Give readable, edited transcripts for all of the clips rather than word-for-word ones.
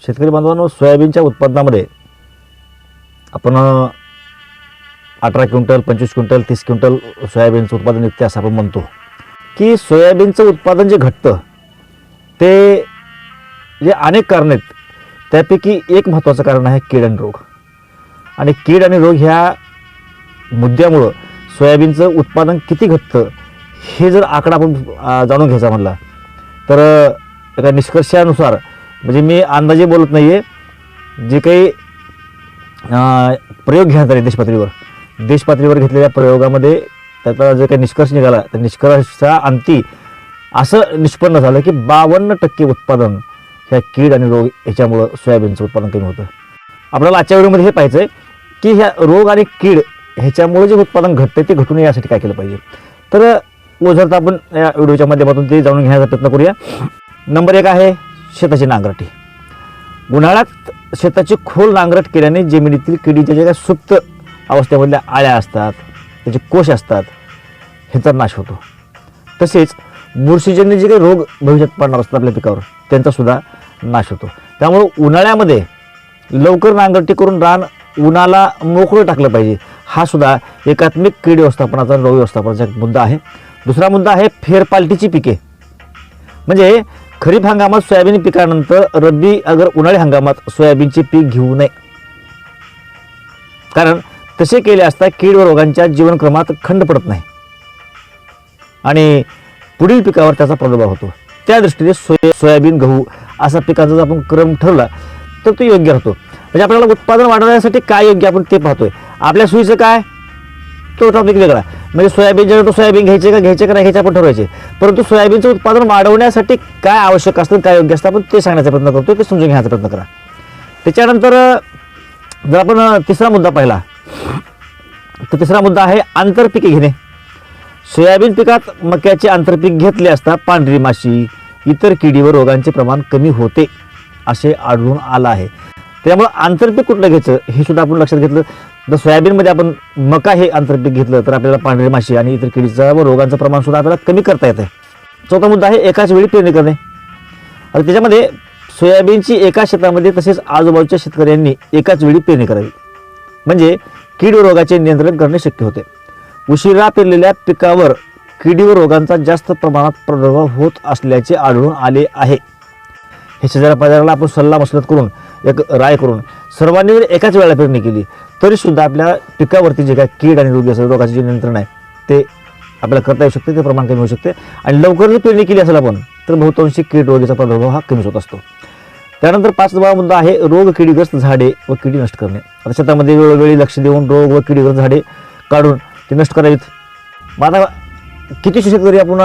शेतकरी बांधवांनो, सोयाबीनच्या उत्पादनामध्ये आपण 18 क्विंटल 25 क्विंटल 30 क्विंटल सोयाबीनचं उत्पादन निघते असं आपण म्हणतो की सोयाबीनचं उत्पादन जे घटतं ते जे अनेक कारण आहेत, त्यापैकी एक महत्त्वाचं कारण आहे कीड आणि रोग. आणि कीड आणि रोग ह्या मुद्द्यामुळं सोयाबीनचं उत्पादन किती घटतं हे जर आकडा आपण जाणून घ्यायचा म्हणला तर एका निष्कर्षानुसार, म्हणजे मी अंदाजे बोलत नाही आहे, जे काही प्रयोग घेण्यात आले देशपातळीवर घेतलेल्या प्रयोगामध्ये त्याचा जे काही निष्कर्ष निघाला त्या निष्कर्षाच्या अंती असं निष्पन्न झालं की 52% उत्पादन ह्या कीड आणि रोग ह्याच्यामुळं सोयाबीनचं उत्पादन कमी होतं. आपल्याला आजच्या व्हिडिओमध्ये हे पाहायचं आहे की ह्या रोग आणि कीड ह्याच्यामुळे जे उत्पादन घटते ते घटू नये यासाठी काय केलं पाहिजे. तर ओझरता आपण या व्हिडिओच्या माध्यमातून ते जाणून घेण्याचा प्रयत्न करूया. नंबर 1 आहे शेताची नांगरटी. उन्हाळ्यात शेताची खोल नांगरट केल्याने जमिनीतील किडीच्या ज्या काही सुप्त अवस्थेमधल्या आळ्या असतात, त्याचे कोश असतात, ह्याचा नाश होतो. तसेच बुरशीजन्य जे काही रोग भविष्यात पडणार असतात आपल्या पिकावर त्यांचासुद्धा नाश होतो. त्यामुळं उन्हाळ्यामध्ये लवकर नांगरटी करून रान उन्हाला मोकळं टाकलं पाहिजे. हा सुद्धा एकात्मिक कीड व्यवस्थापनाचा रोग व्यवस्थापनाचा एक मुद्दा आहे. दुसरा मुद्दा आहे फेरपालटीची पिके. म्हणजे खरीप हंगामात सोयाबीन पिकानंतर रब्बी उन्हाळी हंगामात सोयाबीनचे पीक घेऊ नये, कारण तसे केले असता कीड व रोगांच्या जीवनक्रमात खंड पडत नाही आणि पुढील पिकावर त्याचा प्रादुर्भाव होतो. त्या दृष्टीने सोयाबीन गहू असा पिकाचा जर आपण क्रम ठरवला तर तो योग्य राहतो. म्हणजे आपल्याला उत्पादन वाढवण्यासाठी काय योग्य आपण ते पाहतोय. आपल्या सोयीचं काय तो टॉपिक वेगळा. म्हणजे सोयाबीन जर तो सोयाबीन घ्यायचे का नाही घ्यायचे आपण ठरवायचे, परंतु सोयाबीनचं उत्पादन वाढवण्यासाठी काय आवश्यक असतं काय योग्य असतं आपण ते सांगण्याचा प्रयत्न करतो, ते समजून घेण्याचा प्रयत्न करा. त्याच्यानंतर जर आपण तिसरा मुद्दा पाहिला तर तिसरा मुद्दा आहे आंतरपिके घेणे. सोयाबीन पिकात मक्याचे आंतरपीक घेतले असता पांढरी माशी इतर किडी व रोगांचे प्रमाण कमी होते असे आढळून आलं आहे. त्यामुळे आंतरपीक कुठलं घ्यायचं हे सुद्धा आपण लक्षात घेतलं. जर सोयाबीनमध्ये आपण मका हे आंतरपीक घेतलं तर आपल्याला पांढरी माशी आणि इतर किडीचं व रोगांचं प्रमाण सुद्धा आपल्याला कमी करता येतं. चौथा मुद्दा आहे एकाच वेळी पेरणी करणे. आणि त्याच्यामध्ये सोयाबीनची एका शेतामध्ये तसेच आजूबाजूच्या शेतकऱ्यांनी एकाच वेळी पेरणी करावी, म्हणजे कीड व रोगाचे नियंत्रण करणे शक्य होते. उशिरा पेरलेल्या पिकावर किडी व रोगांचा जास्त प्रमाणात प्रादुर्भाव होत असल्याचे आढळून आले आहे. हे शेजाऱ्या पाजाराला आपण सल्ला मसलत करून एक राय करून सर्वांनी जर एकाच वेळेला पेरणी केली तरी सुद्धा आपल्या पिकावरती जे काय कीड आणि रोगाचे जे नियंत्रण आहे ते आपल्याला करता येऊ शकते, ते प्रमाण कमी होऊ शकते. आणि लवकर जर पेरणी केली असेल आपण तर बहुतांशी कीड रोगाचा प्रादुर्भाव हा कमी होत असतो. त्यानंतर 5वा मुद्दा आहे रोग किडीग्रस्त झाडे व किडी नष्ट करणे. आता शेतामध्ये वेळोवेळी लक्ष देऊन रोग व किडीग्रस्त झाडे काढून ते नष्ट करावीत. मग आता किती शेतकरी आपण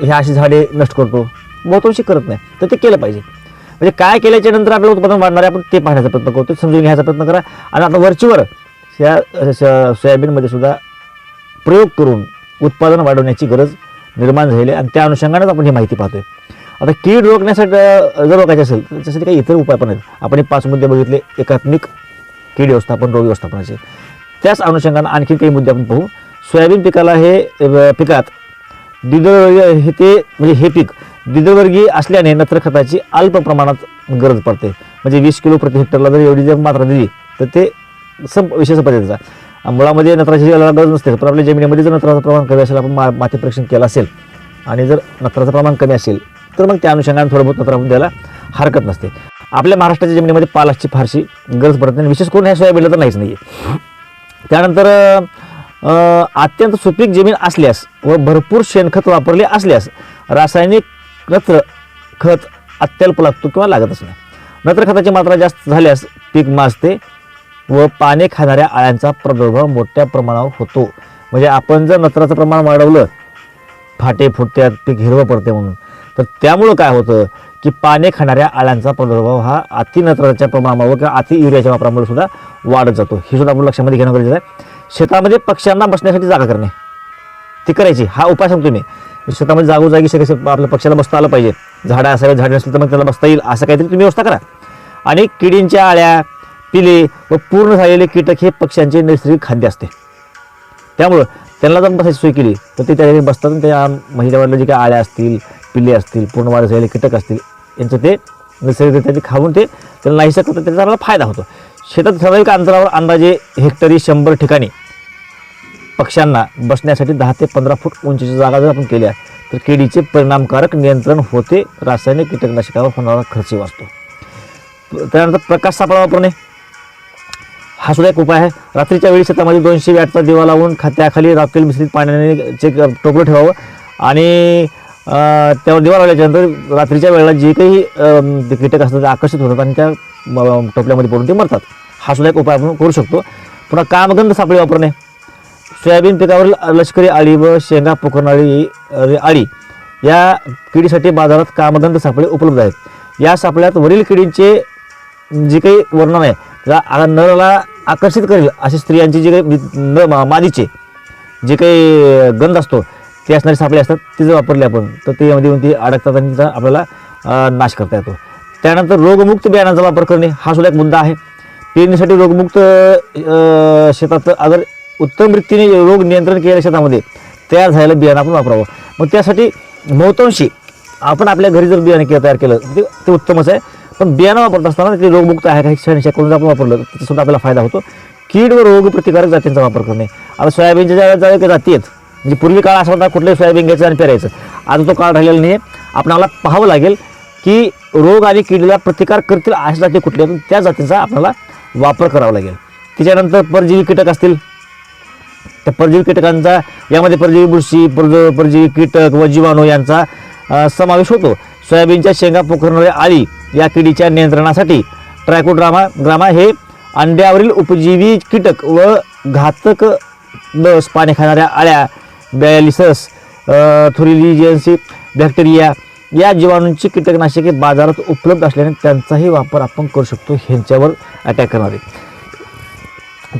ह्या अशी झाडे नष्ट करतो, बहुतांशी करत नाही, तर ते केलं पाहिजे. म्हणजे काय केल्याच्या नंतर आपल्याला उत्पादन वाढणार आहे आपण ते पाहण्याचा प्रयत्न करतो, समजून घ्यायचा प्रयत्न करा. आणि आता वरचीवर ह्या सोयाबीनमध्ये सुद्धा प्रयोग करून उत्पादन वाढवण्याची गरज निर्माण झालेली आहे आणि त्या अनुषंगानेच आपण ही माहिती पाहतोय. आता कीड रोखण्यासाठी जर रोखायचे असेल तर त्याच्यासाठी काही इतर उपाय पण आहेत. आपण हे 5 मुद्दे बघितले एकात्मिक कीड व्यवस्थापन रोग व्यवस्थापनाचे. त्याच अनुषंगाने आणखी काही मुद्दे आपण पाहू. सोयाबीन पिकाला पिकात हे पीक द्विदळवर्गीय असल्याने नत्र खताची अल्प प्रमाणात गरज पडते. म्हणजे 20 किलो प्रति हेक्टरला जर एवढी जर मात्रा दिली तर ते विशेष पद्धतीचा मुळामध्ये नत्राची गरज नसते. पण आपल्या जमिनीमध्ये जर नत्राचं प्रमाण कमी असेल, आपण माती परीक्षण केलं असेल आणि जर नत्राचं प्रमाण कमी असेल तर मग त्या अनुषंगाने थोडं बहुत नत्र आपण द्यायला हरकत नसते. आपल्या महाराष्ट्राच्या जमिनीमध्ये पालाशची फारशी गरज पडत नाही, विशेष करून ह्या सोयाबीनला तर नाहीच नाही आहे. त्यानंतर अत्यंत सुपीक जमीन असल्यास व भरपूर शेणखत वापरले असल्यास रासायनिक नत्र खत अत्यल्प लागतो किंवा लागतच नाही. नत्र खताची मात्रा जास्त झाल्यास पीक माजते व पाने खाणाऱ्या आळ्यांचा प्रादुर्भाव मोठ्या प्रमाणावर होतो. म्हणजे आपण जर नत्राचं प्रमाण वाढवलं, फाटे फुटत्यात, पीक हिरवं पडते म्हणून, तर त्यामुळं काय होतं की पाने खाणाऱ्या आळ्यांचा प्रादुर्भाव हा अति नत्राच्या प्रमाणामुळे किंवा अति युरियाच्या वापरामुळे सुद्धा वाढत जातो. हे सुद्धा आपण लक्षामध्ये घेणं गरजेचं आहे. शेतामध्ये पक्ष्यांना बसण्यासाठी जागा करणे ती करायची, हा उपाय सांगतो मी. शेतामध्ये जागोजागी आपल्या पक्ष्याला बसता आलं पाहिजे. झाडं असावे, झाडे नसली तर मग त्याला बसता येईल असं काहीतरी तुम्ही व्यवस्था करा. आणि किडींच्या आळ्या, पिले व पूर्ण झालेले कीटक हे पक्ष्यांचे नैसर्गिक खाद्य असते. त्यामुळं त्यांना जर बसायची सोय केली तर ते त्या बसतात आणि त्या महिन्यावरल्या जे काही आळ्या असतील, पिल्ले असतील, पूर्ण वाढ झालेले कीटक असतील यांचं ते नैसर्गिकरित्या ते खाऊन ते त्याला नाहीसा करतात, त्याचा आपल्याला फायदा होतो. शेतात ठराविक अंतरावर अंदाजे हेक्टरी 100 ठिकाणी पक्ष्यांना बसण्यासाठी 10 ते 15 फूट उंचीची जागा जर आपण केल्या तर किडीचे परिणामकारक नियंत्रण होते. रासायनिक कीटकनाशकावर होणारा खर्च वाचतो. त्यानंतर प्रकाश सापळा वापरणे हा सुद्धा एक उपाय आहे. रात्रीच्या वेळी शेतामध्ये 200 वॅटचा दिवा लावून खात्याखाली राखेल मिश्रित पाण्याने टोपलं ठेवावं आणि त्यावर दिवा लावल्याच्यानंतर रात्रीच्या वेळेला जे काही ते कीटक असतात ते आकर्षित होतात आणि त्या टोपल्यामध्ये पडून ते मरतात. हा सुद्धा एक उपाय आपण करू शकतो. पुन्हा कामगंध सापळे वापरणे. सोयाबीन पिकावरील लष्करी आळी व शेंगा पोखरणारी आळी या किडीसाठी बाजारात कामगंध सापळे उपलब्ध आहेत. या सापळ्यात वरील किडींचे जे काही वर्णन आहे त्या नराला आकर्षित करेल अशी स्त्रियांची जे काही मादीचे जे काही गंध असतो ते असणारे सापळे असतात ते जर वापरले आपण तर ते यामध्ये ते अडकतात आणि तिचा आपल्याला नाश करता येतो. त्यानंतर रोगमुक्त बियाणांचा वापर करणे हा सुद्धा एक मुद्दा आहे. पेरणीसाठी रोगमुक्त शेतात अगर उत्तम रीतीने रोग नियंत्रण केलेल्या शेतामध्ये तयार झालेलं बियाणं आपण वापरावं. मग त्यासाठी बहुतांशी आपण आपल्या घरी जर बियाणं तयार केलं ते उत्तमच आहे. पण बियाणं वापरत असताना ते रोगमुक्त आहे काही करून आपण वापरलं तर सुद्धा आपल्याला फायदा होतो. कीड व रोग प्रतिकारक जातींचा वापर करणे. आता सोयाबीनच्या ज्या जाती आहेत म्हणजे पूर्वी काळ असा होता कुठलंही सोयाबीन घ्यायचं आणि पेरायचं. आता तो काळ राहिलेला नाही आहे. आपल्याला पाहावं लागेल की रोग आणि किडीला प्रतिकार करतील अशा जाती कुठल्या त्या जातींचा आपल्याला वापर करावा लागेल. त्याच्यानंतर परजीवी कीटक असतील त्या परजीवी कीटकांचा यामध्ये परजीवी बुरशी परजीवी कीटक व जीवाणू यांचा समावेश होतो. सोयाबीनच्या शेंगा पोखरणाऱ्या आळी या किडीच्या नियंत्रणासाठी ट्रायकोड्रामा हे अंड्यावरील उपजीवी कीटक व घातक लस पाने खाणाऱ्या आळ्या बॅलिसस थोरिलिजियन्सी बॅक्टेरिया या जीवाणूंची कीटकनाशके बाजारात उपलब्ध असल्याने त्यांचाही वापर आपण करू शकतो ह्यांच्यावर अटॅक करणारे.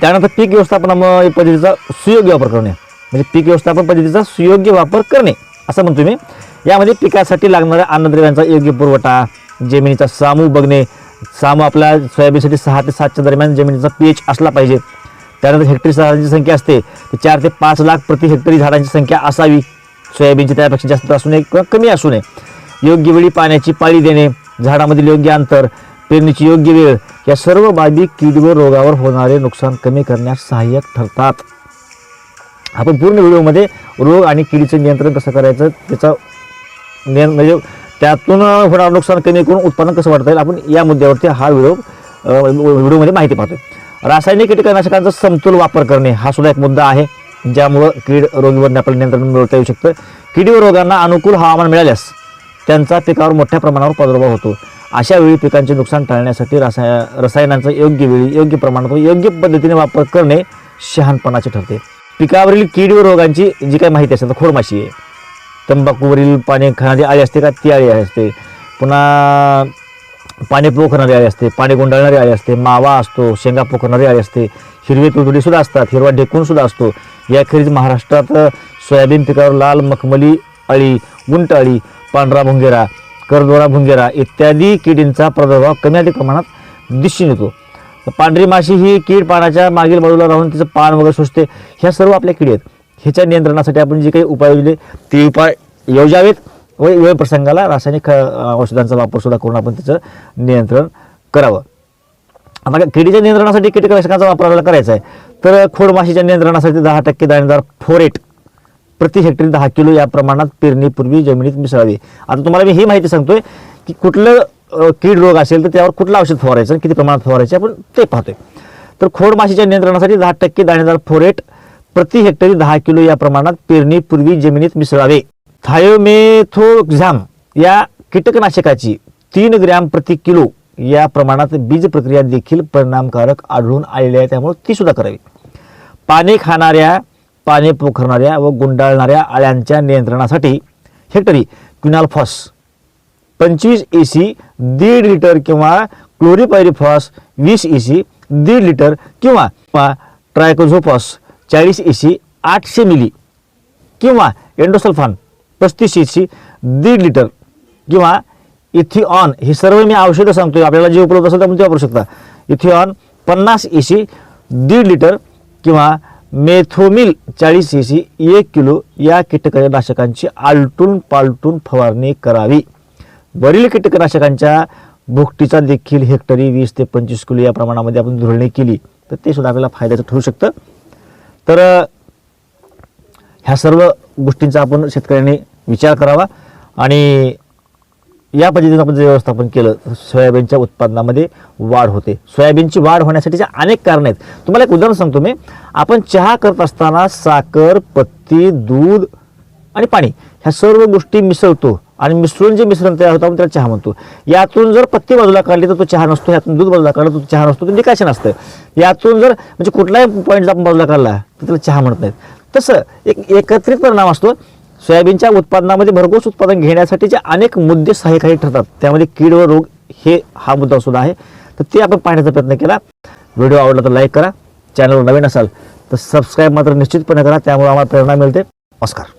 त्यानंतर पीक व्यवस्थापन पद्धतीचा सुयोग्य वापर करणे म्हणजे पीक व्यवस्थापन पद्धतीचा सुयोग्य वापर करणे असं म्हणतो मी. यामध्ये पिकासाठी लागणाऱ्या अन्नद्रव्यांचा योग्य पुरवठा, जमिनीचा सामू बघणे. सामू आपल्या सोयाबीनसाठी 6 ते 7च्या दरम्यान जमिनीचा pH असला पाहिजे. त्यानंतर हेक्टरी झाडांची संख्या असते ते 4 ते 5 लाख प्रति हेक्टरी झाडांची संख्या असावी. सोयाबीनची त्यापेक्षा जास्त असू नये किंवा कमी असू नये. योग्य वेळी पाण्याची पाळी देणे, झाडामधील योग्य अंतर, पेरणीची योग्य वेळ या सर्व बाबी कीड व रोगावर होणारे नुकसान कमी करण्यास सहाय्यक ठरतात. आपण पूर्ण व्हिडिओमध्ये रोग आणि किडीचं नियंत्रण कसं करायचं त्याचा म्हणजे त्यातून होणारं नुकसान कमी करून उत्पादन कसं वाढता येईल आपण या मुद्द्यावरती हा व्हिडिओमध्ये माहिती पाहतोय. रासायनिक कीटकनाशकांचा समतोल वापर करणे हा सुद्धा एक मुद्दा आहे ज्यामुळं कीड रोगावर आपल्याला नियंत्रण मिळवता येऊ शकतं. कीड व रोगांना अनुकूल हवामान मिळाल्यास त्यांचा पिकावर मोठ्या प्रमाणावर प्रादुर्भाव होतो. अशा वेळी पिकांचे नुकसान टाळण्यासाठी रसायनांचा योग्य वेळी योग्य प्रमाणात व योग्य पद्धतीने वापर करणे शहाणपणाचे ठरते. पिकावरील कीड व रोगांची जी काही माहिती असेल तर खोडमाशी आहे, तंबाखूवरील पाणी खाणारी आळी असते का ती आळी असते, पुन्हा पाणी पोखरणारी आळी असते, पाणी गुंडाळणारी आळी असते, मावा असतो, शेंगा पोखरणारी आळी असते, हिरवे तुडतुडी सुद्धा असतात, हिरवा ढेकून सुद्धा असतो. याखेरीज महाराष्ट्रात सोयाबीन पिकावर लाल मखमली अळी, गुंट अळी, पांढरा भुंगेरा, करदोरा भुंगेरा इत्यादी किडींचा प्रादुर्भाव कमी अधिक प्रमाणात दिसून येतो. पांढरी माशी ही कीड पानाच्या मागील बाजूला राहून तिचं पान वगैरे शोषते. ह्या सर्व आपल्या किडी आहेत. ह्याच्या नियंत्रणासाठी आपण जे काही उपाय योजले ते उपाय योजावेत व वेळ प्रसंगाला रासायनिक औषधांचा वापर सुद्धा करून आपण त्याचं नियंत्रण करावं. आता किडीच्या नियंत्रणासाठी कीटकनाशकांचा वापर आपल्याला करायचा आहे तर खोडमाशीच्या नियंत्रणासाठी 10% दाणेदार फोरेट प्रति हेक्टरी 10 किलो या प्रमाणात पेरणीपूर्वी जमिनीत मिसळावी. आता तुम्हाला मी ही माहिती सांगतोय की कुठलं कीड रोग असेल तर त्यावर कुठलं औषध फवारायचं किती प्रमाणात फवारायचे आपण ते पाहतोय. तर खोडमाशीच्या नियंत्रणासाठी 10% दाणेदार फोरेट प्रति हेक्टरी 10 किलो या प्रमाणात पेरणीपूर्वी जमिनीत मिसळावे. थायोमेथोक्झाम या कीटकनाशकाची 3 ग्रॅम प्रति किलो या प्रमाणात बीज प्रक्रिया देखील परिणामकारक आढळून आलेली आहे त्यामुळे ती सुद्धा करावी. पाने खाणाऱ्या, पाने पोखरणाऱ्या व गुंडाळणाऱ्या आळ्यांच्या नियंत्रणासाठी हेक्टरी क्विनाल्फॉस 25 EC 1.5 लिटर किंवा क्लोरिपायरिफॉस 20 EC 1.5 लिटर किंवा ट्रायकोझोफॉस 40 EC 800 मिली किंवा एंडोसल्फान 35 EC 1.5 लिटर किंवा इथिऑन ही सर्व मी औषधं सांगतोय आपल्याला जे उपलब्ध असेल तर आपण ते वापरू शकता. इथिऑन 50 EC 1.5 लिटर किंवा मेथोमिल 40 EC 1 किलो या कीटकनाशकांची आलटून पालटून फवारणी करावी. वरील कीटकनाशकांच्या भुकटीचा देखील हेक्टरी 20 ते 25 किलो या प्रमाणामध्ये आपण धुळणी केली तर ते सुद्धा आपल्याला फायद्याचं ठरू शकतं. तर ह्या सर्व गोष्टींचा आपण शेतकऱ्यांनी विचार करावा आणि या पद्धतीने आपण जे व्यवस्थापन केलं सोयाबीनच्या उत्पादनामध्ये वाढ होते. सोयाबीनची वाढ होण्यासाठीचे अनेक कारण आहेत. तुम्हाला एक उदाहरण सांगतो मी. आपण चहा करत असताना साखर, पत्ती, दूध आणि पाणी ह्या सर्व गोष्टी मिसळतो आणि मिसळून जे मिश्रण तयार होतं आपण त्याला चहा म्हणतो. यातून जर पत्ती बाजूला काढली तर तो चहा नसतो, यातून दूध बाजूला काढलं तर तो चहा नसतो, ते डिकॅशन असतं. यातून जर म्हणजे कुठलाही पॉईंट आपण बाजूला काढला तर त्याला चहा म्हणत नाहीत. तसं एक एकत्रित परिणाम असतो. सोयाबीनच्या उत्पादनामध्ये भरघोस उत्पादन घेण्यासाठीचे अनेक मुद्दे सहाय्यकारी ठरतात. त्यामध्ये कीड व रोग हा मुद्दा सुद्धा आहे. तर ते आपण पाहण्याचा प्रयत्न केला. व्हिडिओ आवडला तर लाईक करा. चॅनलवर नवीन असाल तर सबस्क्राईब मात्र निश्चितपणे करा. त्यामुळे आम्हाला प्रेरणा मिळते. नमस्कार.